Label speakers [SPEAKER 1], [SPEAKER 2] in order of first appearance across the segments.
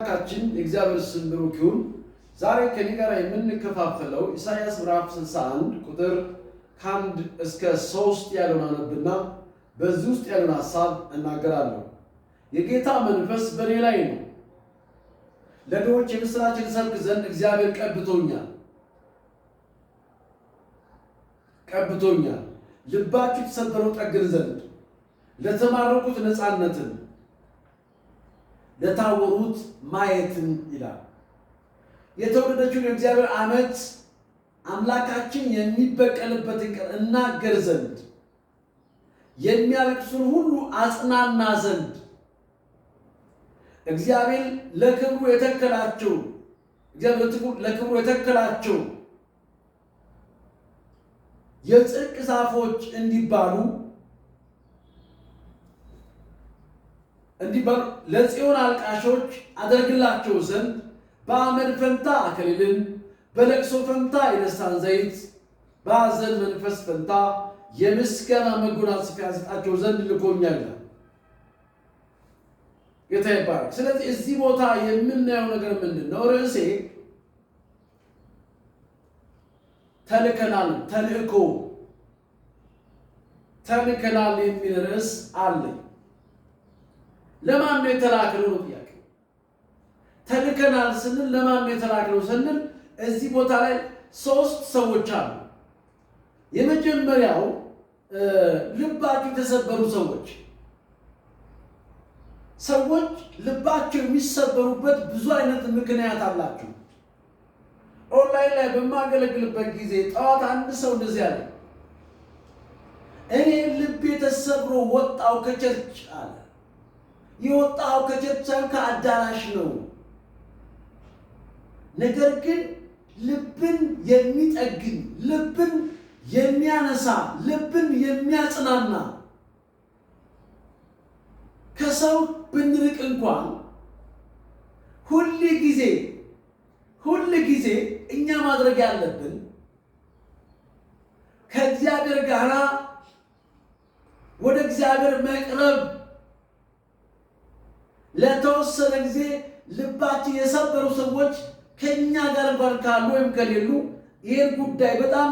[SPEAKER 1] ካችን እግዚአብሔር ስም ብሩክ ይሁን። ዛሬ ከኔ ጋር የምንከፋፈለው ኢሳይያስ ምዕራፍ 61 ቁጥር 1 እስከ 3 ያለውን አነብና በዚህ ውስጥ ያለውን ሐሳብ እናገራለሁ። የጌታ መንፈስ በኔ ላይ ነው፣ ለድሆች የምስራችን ሰብክ ዘንድ እግዚአብሔር ቀብቶኛል። ልባችሁ ተሰበረው ጠግን ዘንድ፣ ለተማረኩት ነፃነትን፣ ለታወሩት ማየትን ይላል። የተወደዳችሁ የእግዚአብሔር ዓመት አምላካችን የሚበቀልበትን ቀን እናገር ዘንድ፣ የሚያለቅሱን ሁሉ አጽናና ዘንድ እግዚአብሔር ለክብሩ የተከላቸው የጽድቅ ዛፎች እንዲባሉ ለጽዮን አልቃሾች አደርግላቸው ዘንድ በአመድ ፈንታ አክሊልን፣ በለቅሶ ፈንታ የደስታን ዘይት፣ በሐዘን መንፈስ ፈንታ የምስጋና መጎናጸፊያ ሰጣቸው ዘንድ ልኮኛል። ጌታ ይባረክ። ስለዚህ እዚህ ቦታ የምናየው ነገር ምንድነው? ርዕሴ ተልከናል የሚል ርዕስ አለኝ። ለማን ነው የተላክነው ነው ጥያቄ። ተልከናል ስንል ለማን ነው የተላክነው ስንል እዚህ ቦታ ላይ ሶስት ሰዎች አሉ። የመጀመሪያው ልባቸው የተሰበሩ ሰዎች ልባቸው የሚሰበሩበት ብዙ አይነት ምክንያት አላቸው። ኦንላይን ላይ በማገለግልበት ጊዜ ጠዋት አንድ ሰው እንደዚህ አለ፣ እኔ ልቤ ተሰብሮ ወጣው ከቸርች አለ። የወጣው ከቸርች ሳይሆን ከአዳራሽ ነው። ነገር ግን ልብን የሚጠግን፣ ልብን የሚያነሳ፣ ልብን የሚያጽናና ከሰው ብንርቅ እንኳን ሁል ጊዜ እኛ ማድረግ ያለብን ከእግዚአብሔር ጋር ወደ እግዚአብሔር መቅረብ፣ ለተወሰነ ጊዜ ልባችን የሰበሩ ሰዎች ከኛ ጋር እንኳን ካሉ ወይም ከሌሉ ይህን ጉዳይ በጣም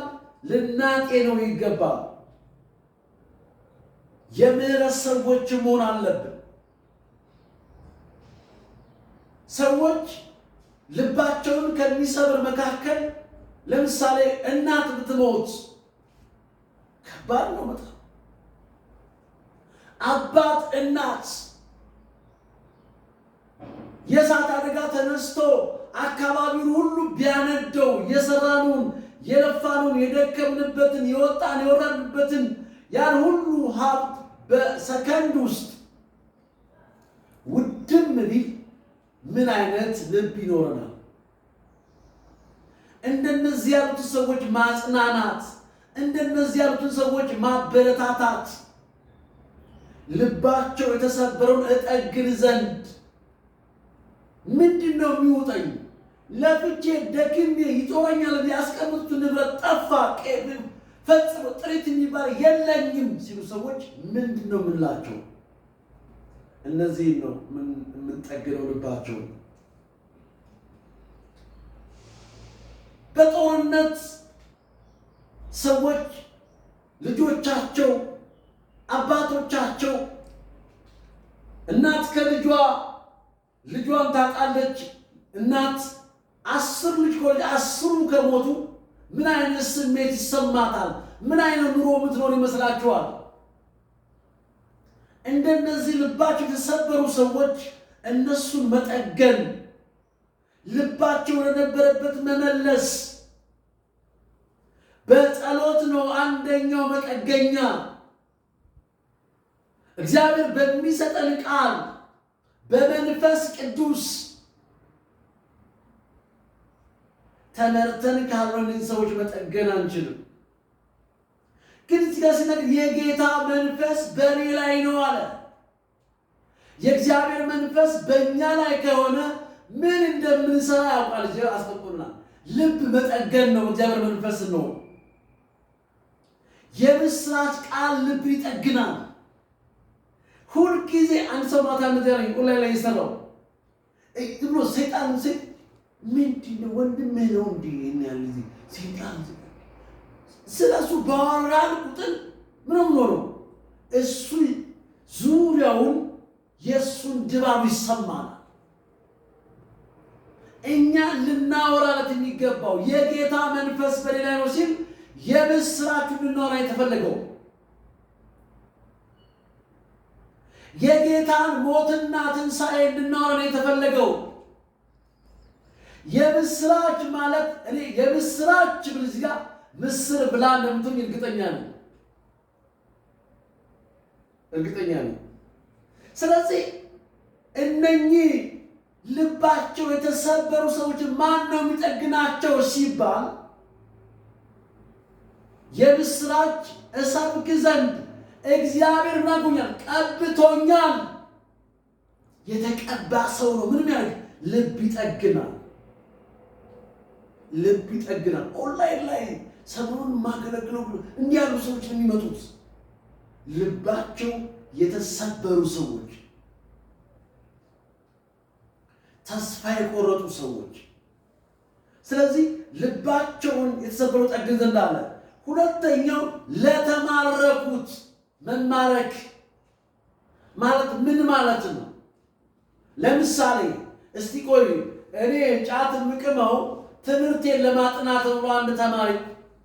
[SPEAKER 1] ልናጤነው ይገባል። የምህረት ሰዎች መሆን አለብን። ሰዎች ልባቸውን ከሚሰብር መካከል ለምሳሌ እናት ብትሞት ከባድ ነው በጣም። አባት፣ እናት የእሳት አደጋ ተነስቶ አካባቢውን ሁሉ ቢያነደው የሰራኑን፣ የለፋኑን፣ የደከምንበትን፣ የወራንበትን ያን ሁሉ ሀብት በሰከንድ ውስጥ ውድም ቢል ምን አይነት ልብ ይኖረናል? እንደነዚህ ያሉትን ሰዎች ማጽናናት፣ እንደነዚህ ያሉትን ሰዎች ማበረታታት፣ ልባቸው የተሰበረውን እጠግን ዘንድ ምንድነው የሚውጠኝ? ለፍቼ ደክሜ ይጦረኛል ያስቀምጡት ንብረት ጠፋ፣ ፈጽሞ ጥሪት የሚባል የለኝም ሲሉ ሰዎች ምንድነው የምንላቸው? እነዚህ ነው የምንጠግነው ልባቸው። በጦርነት ሰዎች ልጆቻቸው፣ አባቶቻቸው፣ እናት ልጇን ታጣለች። እናት 10 ልጅ ከወለደች 10ሩ ከሞቱ ምን አይነት ስሜት ይሰማታል? ምን አይነት ኑሮ የምትኖር ይመስላችኋል? እንደነዚህ ልባቸው የተሰበሩ ሰዎች እነሱን መጠገን፣ ልባቸው ወደነበረበት መመለስ በጸሎት ነው አንደኛው መጠገኛ። እግዚአብሔር በሚሰጠን ቃል በመንፈስ ቅዱስ ተመርተን ካልሆነ ሰዎች መጠገን አንችልም። ግን እዚህ ጋር ሲነግር የጌታ መንፈስ በእኔ ላይ ነው አለ። የእግዚአብሔር መንፈስ በእኛ ላይ ከሆነ ምን እንደምንሰራ ያውቃል። እዚህ አስቀምጦልናል። ልብ መጠገን ነው እግዚአብሔር መንፈስ ነው። የምስራች ቃል ልብ ይጠግናል። ሁል ጊዜ አንድ ሰው ማታ እንደዚህ ኦንላይን ላይ ይሰራው ብሎ ሰይጣን ምንድነው ወንድምህ ነው እንዴ ያለ ሰይጣን ስለሱ ባወራን ቁጥር ምንም ነው እሱ ዙሪያውን የሱን ድባብ ይሰማል። እኛ ልናወራለት የሚገባው የጌታ መንፈስ በሌላ ነው ሲል የምስራች ልናወራ የተፈለገው የጌታን ሞትና ትንሣኤ ልናወራ የተፈለገው የምስራች ማለት እኔ የምስራች ብልዝጋ ምስር ብላ እንደምትሆን እርግጠኛ ነኝ። ስለዚህ እነኚህ ልባቸው የተሰበሩ ሰዎች ማን ነው የሚጠግናቸው ሲባል የምስራች እሰብክ ዘንድ እግዚአብሔር ናጉኛል ቀብቶኛል። የተቀባ ሰው ነው ምንም ያህል ልብ ይጠግናል። ኦንላይን ላይ ሰሞኑን ማገለግለው እንዲህ ያሉ ሰዎች የሚመጡት ልባቸው የተሰበሩ ሰዎች፣ ተስፋ የቆረጡ ሰዎች። ስለዚህ ልባቸውን የተሰበሩ ጠግን ዘንድ አለ። ሁለተኛው ለተማረኩት መማረክ ማለት ምን ማለት ነው? ለምሳሌ እስቲ ቆይ እኔ ጫት የምቅመው ትምህርቴን ለማጥናት ብሎ አንድ ተማሪ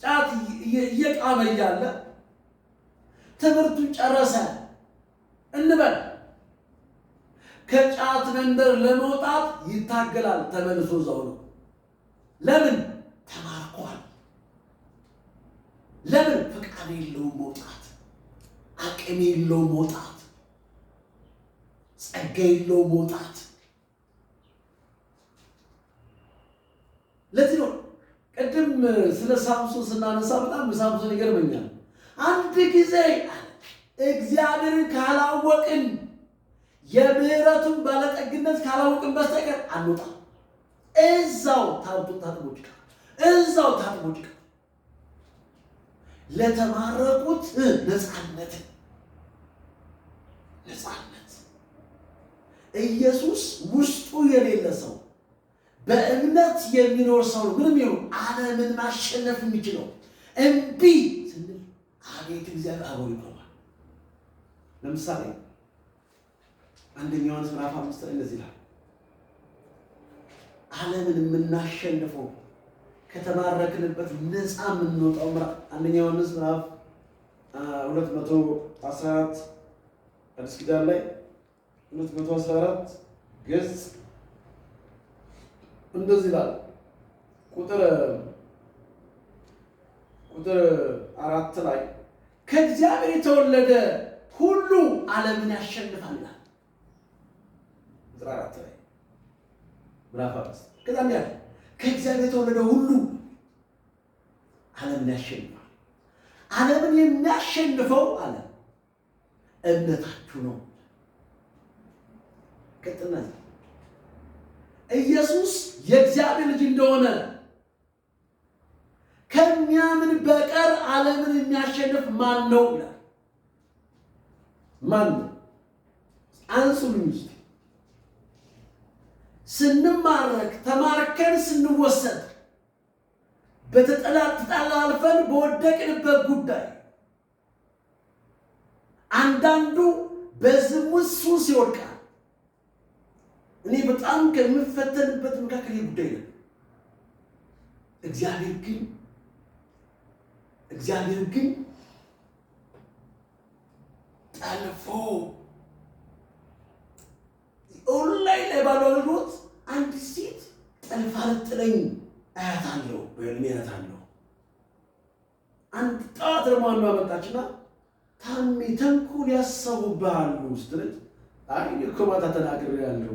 [SPEAKER 1] ጫት እየቃመ እያለ ትምህርቱን ጨረሰ እንበል። ከጫት መንደር ለመውጣት ይታገላል። ተመልሶ እዛው ነው። ለምን? ተማርኳል። ለምን? ፈቃድ የለውም መውጣት፣ አቅም የለውም መውጣት፣ ጸጋ የለውም መውጣት። ለዚህ ነው ቅድም ስለ ሳምሶን ስናነሳ በጣም ሳምሶን ይገርመኛል። አንድ ጊዜ እግዚአብሔርን ካላወቅን የምህረቱን ባለጠግነት ካላወቅን በስተቀር አንወጣም። እዛው ታጥቦ ጭቃ ለተማረኩት ነፃነት ኢየሱስ ውስጡ የሌለ ሰው በእምነት የሚኖር ሰው ምንም ይሁን ዓለምን ማሸነፍ የሚችለው እምቢ ስንል አቤት እግዚአብሔር አብሮ ይቆማል። ለምሳሌ አንደኛ ዮሐንስ ምዕራፍ 5 ላይ እንደዚህ ይላል፣ ዓለምን የምናሸንፈው ከተማረክንበት ነፃ የምንወጣው አንደኛ ዮሐንስ ምዕራፍ 214 አዲስ ኪዳን ላይ 214 ገጽ እንደዚህ ይላል። ቁጥር 4 ላይ ከእግዚአብሔር የተወለደ ሁሉ ዓለምን ያሸንፋል ይላል። ቁጥር 4 ላይ ምዕራፍ 5 ከዛም ያለ ከእግዚአብሔር የተወለደ ሁሉ ዓለምን ያሸንፋል። ዓለምን የሚያሸንፈው አለ እምነታችሁ ነው። ቀጥልና ኢየሱስ የእግዚአብሔር ልጅ እንደሆነ ከሚያምን በቀር ዓለምን የሚያሸንፍ ማን ነው ይላል። ማን ነው? አንሱልኝ እስቲ። ስንማረክ ተማርከን ስንወሰድ ተጠላልፈን በወደቅንበት ጉዳይ አንዳንዱ በዝሙት ሱስ ይወድቃል። እኔ በጣም ከምፈተንበት መካከል ጉዳይ ነው። እግዚአብሔር ግን ጠልፎ ኦንላይን ላይ ባለው አገልግሎት አንድ ሴት ጠልፋ ልጥለኝ አያታለሁ። አንድ ጠዋት ደግሞ አንዷ መጣችና ታሜ ተንኮል ያሰቡብሃሉ ስትለኝ አይ እኮ ማታ ተናግሬያለሁ፣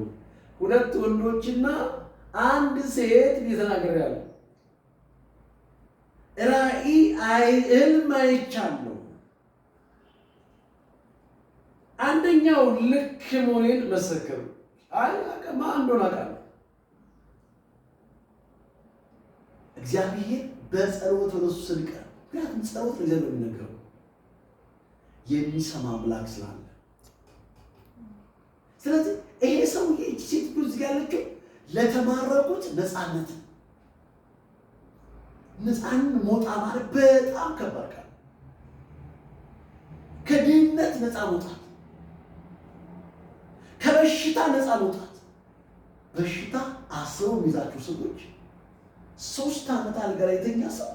[SPEAKER 1] 2 ወንዶችና 1 ሴት ተናግሬያለሁ። ራእይ ህልም አይቻለሁ። አንደኛው ልክ መሆኔን መሰከሩ። አይ ማን እንደሆነ አውቃለሁ። እግዚአብሔር በጸሎት ወደ እሱ ስንቀር፣ ምክንያቱም ጸሎት ለእግዚአብሔር የሚነገረው የሚሰማ አምላክ ስላለ፣ ስለዚህ ይሄ ሰውዬ እቺ ሴት እዚህ ጋር ያለችው ለተማረኩት ነፃነት መውጣ ማለት በጣም ከባድ ቃል። ከድህነት ነፃ መውጣት፣ ከበሽታ ነፃ መውጣት። በሽታ አስረው የሚይዛቸው ሰዎች 3 ዓመት አልጋ ላይ የተኛ ሰው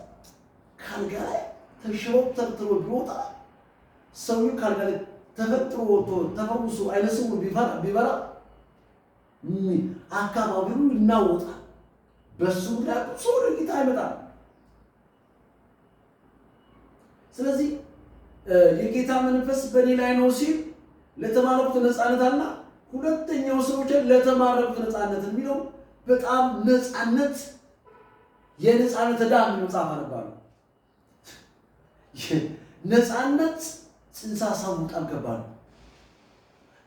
[SPEAKER 1] ካልጋ ላይ ተርትሮ ቢወጣ ሰውዬው ካልጋ ላይ ተፈጥሮ ተፈውሶ አይነ ስውር ቢበራ አካባቢውን ይናወጣል። በሱ ላይ ሰው ጌታ አይመጣም። ስለዚህ የጌታ መንፈስ በእኔ ላይ ነው ሲል ለተማረኩት ነፃነት አለና፣ ሁለተኛው ሰዎች ለተማረኩት ነፃነት የሚለው በጣም ነፃነት የነፃነት ዕዳ መጽሐፍ አነባለሁ። ነፃነት ጽንሰ ሐሳቡ በጣም ከባድ ነው።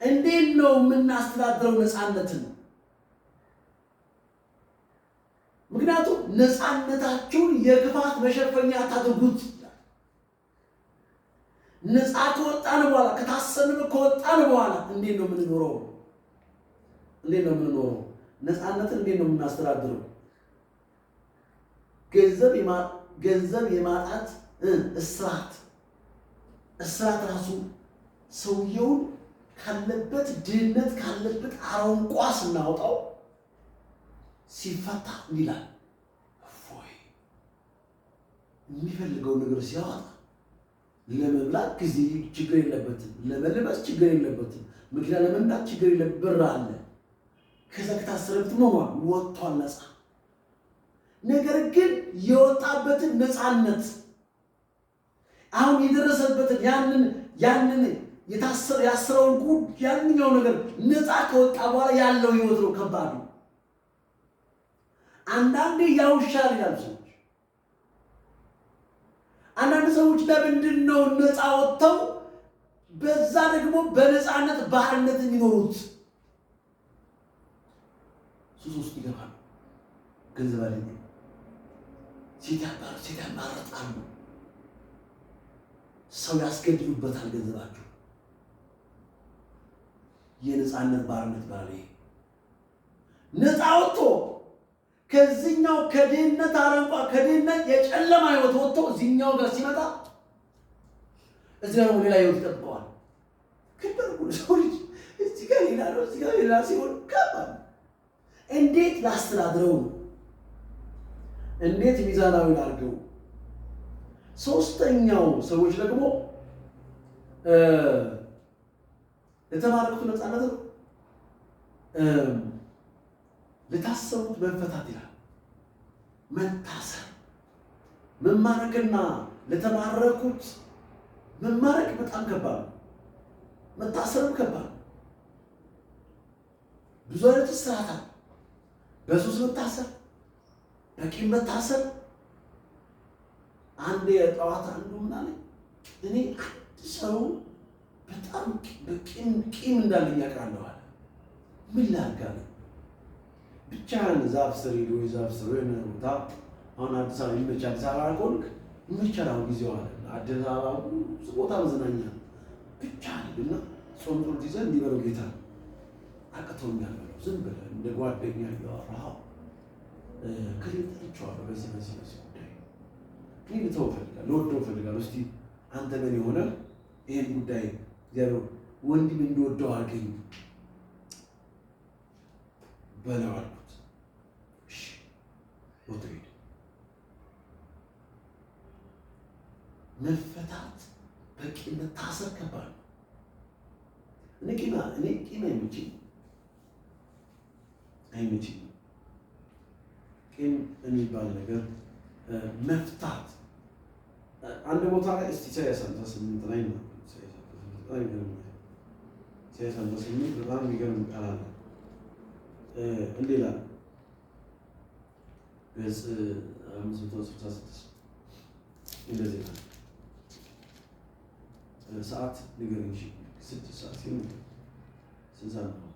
[SPEAKER 1] እንዴት ነው የምናስተዳድረው ነፃነትን? ምክንያቱም ነፃነታችሁን የክፋት መሸፈኛ አታድርጉት። ነፃ ከወጣን በኋላ ከታሰብን ከወጣን በኋላ እንዴት ነው የምንኖረው? ነፃነትን እንዴት ነው የምናስተዳድረው? ገንዘብ የማጣት እስራት ራሱ ሰውየውን ካለበት ድህነት ካለበት አረንቋ ስናወጣው ሲፈታ ይላል። እፎይ የሚፈልገው ነገር ሲያወጣ ለመብላት ጊዜ ችግር የለበትም፣ ለመልበስ ችግር የለበትም፣ መኪና ለመንዳት ችግር የለበትም። ብር አለ። ከዛ ከታሰረበት ሆኗል፣ ወጥቷል ነፃ። ነገር ግን የወጣበትን ነፃነት አሁን የደረሰበትን ያንን ያስረውን ጉድ ያንኛው ነገር ነፃ ከወጣ በኋላ ያለው ህይወት ነው ከባድ ነው። አንዳንዴ ያውሻል ይላሉ ሰዎች። አንዳንድ ሰዎች ለምንድን ነው ነፃ ወጥተው በዛ ደግሞ በነፃነት ባርነት የሚኖሩት? ሱስ ውስጥ ይገባሉ። ገንዘብ አለኝ ሴት ያማርጣሉ። ሰው ያስገድሉበታል ገንዘባቸው። የነፃነት ባርነት ባለ ነፃ ወጥቶ ከዚህኛው ከድህነት አረንቋ ከድህነት የጨለማ ህይወት ወጥቶ እዚህኛው ጋር ሲመጣ እዚህ ጋር ሌላ ህይወት ይጠብቀዋል። ከደረጉ ሰው ልጅ እዚህ ጋር ሌላ ነው፣ እዚህ ጋር ሌላ ሲሆን ከባድ። እንዴት ላስተዳድረው ነው? እንዴት ሚዛናዊ ላድርገው? ሶስተኛው ሰዎች ደግሞ ለተማረኩት ነፃነት ነው። ለታሰሩት መፈታት ይላል። መታሰር መማረክና ለተማረኩት መማረክ በጣም ከባድ ነው። መታሰርም ከባድ ነው። ብዙ አይነት እስራት አለ። በሱስ መታሰር፣ በቂም መታሰር። አንድ የጠዋት አንዱ ምን አለ፣ እኔ አንድ ሰው በጣም ቂም እንዳለኝ አውቃለሁ አለ። ምን ላድርግ አለ። ብቻህን ዛፍ ስር ሄዶ ዛፍ ስር ወይ ቦታ አሁን አዲስ አበባ ይመቻል። አዲስ አበባ አልኮልክ ይመቻል። አሁን ጊዜው አለ አዲስ አበባ ቦታ መዝናኛ ብቻህን ሄድና ጾም ጾም ይዘህ እንዲበለው ጌታ አቅቶኛል በለው። ዝም ብለህ እንደ ጓደኛ እያወራህ ከሌሎቻቸው በዚህ ጉዳይ እኔ ልተው እፈልጋለሁ፣ ልወደው እፈልጋለሁ። እስቲ አንተ ምን የሆነ ይሄን ጉዳይ እግዚአብሔር ወንድም እንዲወደው አድርገኝ በለው አልኩት። እሺ ወጥቶ ሄደ። መፈታት በቂም መታሰር ከባድ ነው። እኔ ቂም አይመችኝ። ቂም የሚባል ነገር መፍታት አንድ ቦታ ላይ እስቲ ኢሳይያስ 58 ላይ ነው። ኢሳይያስ 58 በጣም የሚገርም ቃል አለ። እንዲህ ይላል ገጽ 566 እንደዚህ ነው። ሰዓት ንገረኝ። 6 ሰዓት ሲሆን 6 ሰዓት ነው።